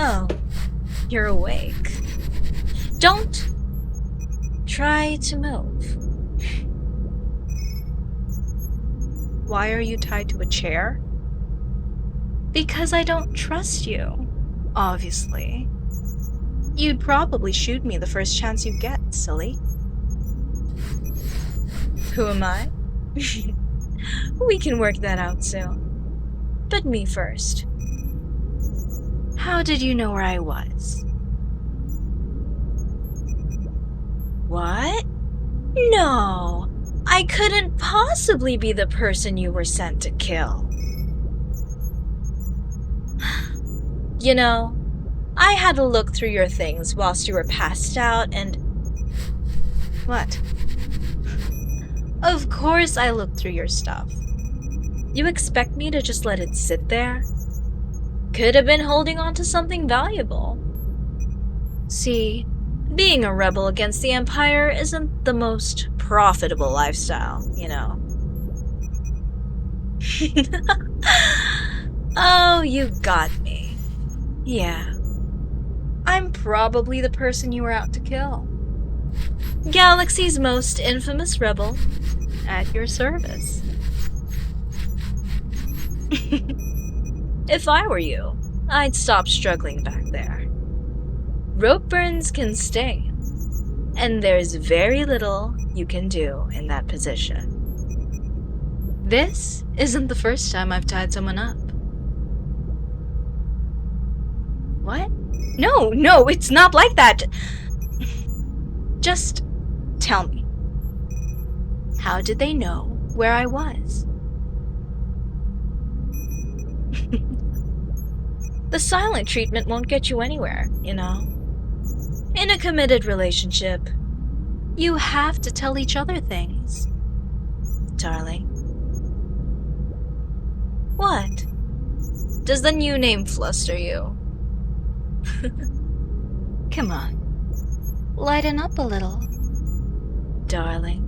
Oh, you're awake. Don't try to move. Why are you tied to a chair? Because I don't trust you, obviously. You'd probably shoot me the first chance you get, silly. Who am I? We can work that out soon. But me first. How did you know where I was? What? No! I couldn't possibly be the person you were sent to kill. You know, I had to look through your things whilst you were passed out and... What? Of course I looked through your stuff. You expect me to just let it sit there? Could have been holding on to something valuable. See, being a rebel against the Empire isn't the most profitable lifestyle, you know. Oh, you got me. Yeah. I'm probably the person you were out to kill. Galaxy's most infamous rebel, at your service. If I were you, I'd stop struggling back there. Rope burns can sting, and there's very little you can do in that position. This isn't the first time I've tied someone up. What? No, it's not like that. Just tell me. How did they know where I was? The silent treatment won't get you anywhere, you know. In a committed relationship, you have to tell each other things, darling. What? Does the new name fluster you? Come on. Lighten up a little, darling.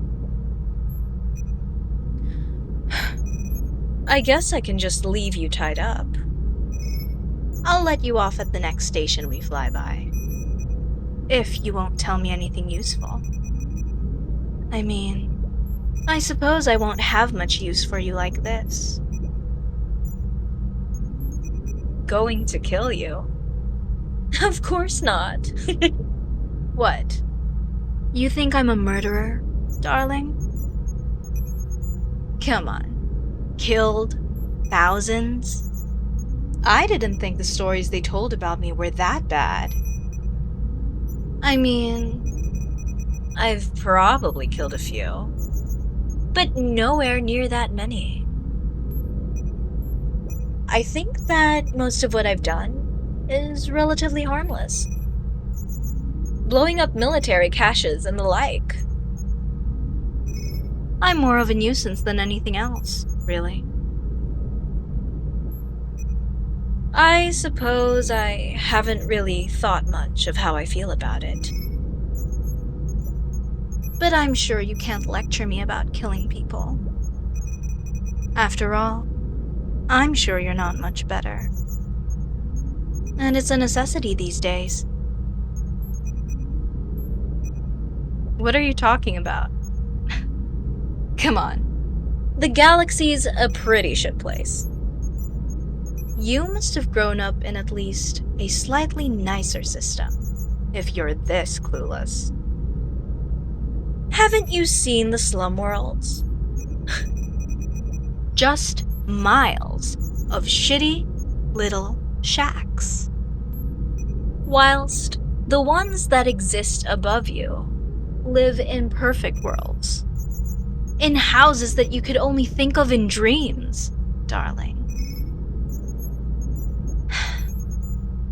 I guess I can just leave you tied up. I'll let you off at the next station we fly by. If you won't tell me anything useful. I mean, I suppose I won't have much use for you like this. Going to kill you? Of course not. What? You think I'm a murderer, darling? Come on. Killed thousands? I didn't think the stories they told about me were that bad. I mean, I've probably killed a few, but nowhere near that many. I think that most of what I've done is relatively harmless. Blowing up military caches and the like. I'm more of a nuisance than anything else, really. I suppose I haven't really thought much of how I feel about it. But I'm sure you can't lecture me about killing people. After all, I'm sure you're not much better. And it's a necessity these days. What are you talking about? Come on. The galaxy's a pretty shit place. You must have grown up in at least a slightly nicer system, if you're this clueless. Haven't you seen the slum worlds? Just miles of shitty little shacks. Whilst the ones that exist above you live in perfect worlds. In houses that you could only think of in dreams, darling.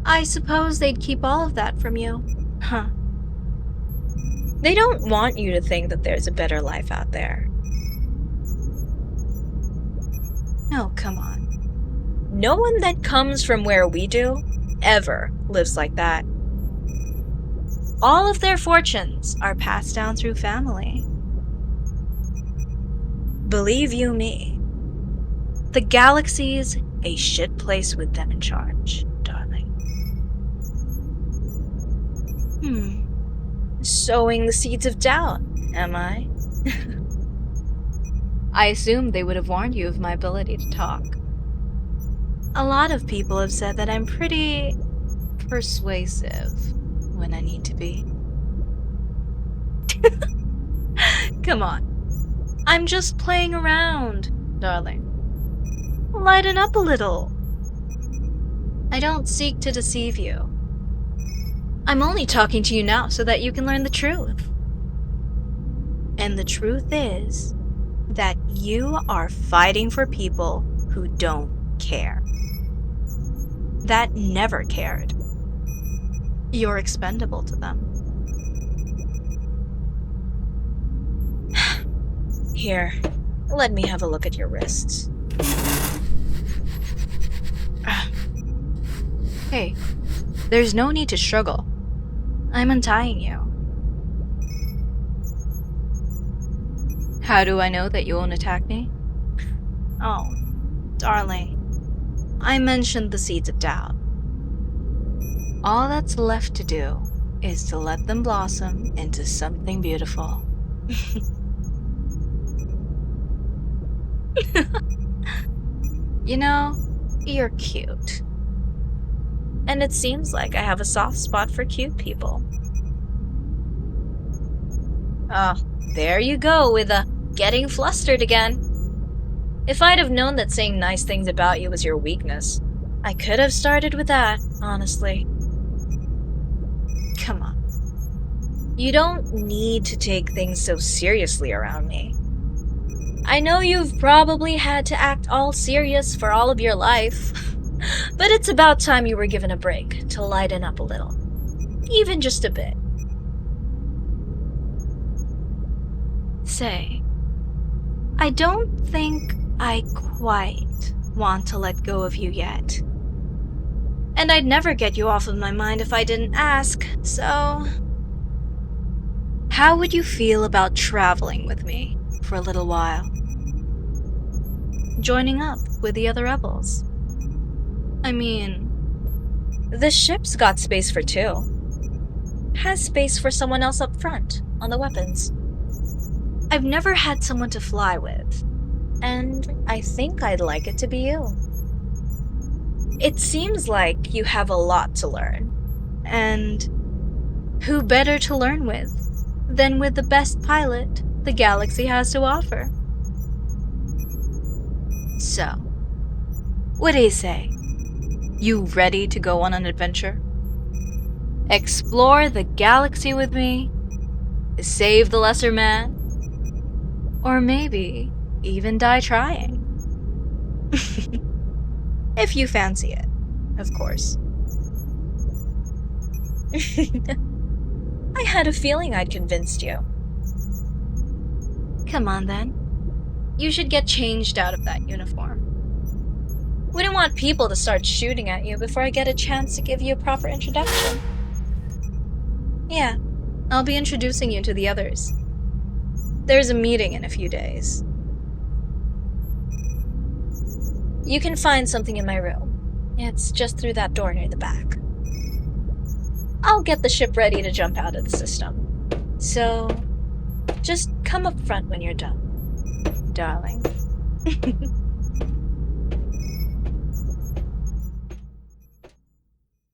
I suppose they'd keep all of that from you, huh? They don't want you to think that there's a better life out there. No, come on. No one that comes from where we do ever lives like that. All of their fortunes are passed down through family. Believe you me, the galaxy's a shit place with them in charge, darling. Sowing the seeds of doubt, am I? I assumed they would have warned you of my ability to talk. A lot of people have said that I'm pretty persuasive when I need to be. Come on. I'm just playing around, darling. Lighten up a little. I don't seek to deceive you. I'm only talking to you now so that you can learn the truth. And the truth is that you are fighting for people who don't care. That never cared. You're expendable to them. Here, let me have a look at your wrists. Hey, there's no need to struggle. I'm untying you. How do I know that you won't attack me? Oh, darling. I mentioned the seeds of doubt. All that's left to do is to let them blossom into something beautiful. You know, you're cute. And it seems like I have a soft spot for cute people. Oh, there you go with getting flustered again. If I'd have known that saying nice things about you was your weakness, I could have started with that, honestly. Come on. You don't need to take things so seriously around me. I know you've probably had to act all serious for all of your life, but it's about time you were given a break to lighten up a little. Even just a bit. Say, I don't think I quite want to let go of you yet. And I'd never get you off of my mind if I didn't ask, so... How would you feel about traveling with me for a little while? Joining up with the other rebels. I mean, the ship's got space for two. Has space for someone else up front, on the weapons. I've never had someone to fly with, and I think I'd like it to be you. It seems like you have a lot to learn, and who better to learn with than with the best pilot the galaxy has to offer? So, what do you say? You ready to go on an adventure? Explore the galaxy with me? Save the lesser man? Or maybe even die trying? If you fancy it, of course. I had a feeling I'd convinced you. Come on then. You should get changed out of that uniform. Wouldn't want people to start shooting at you before I get a chance to give you a proper introduction. Yeah, I'll be introducing you to the others. There's a meeting in a few days. You can find something in my room. It's just through that door near the back. I'll get the ship ready to jump out of the system. So, just come up front when you're done, darling.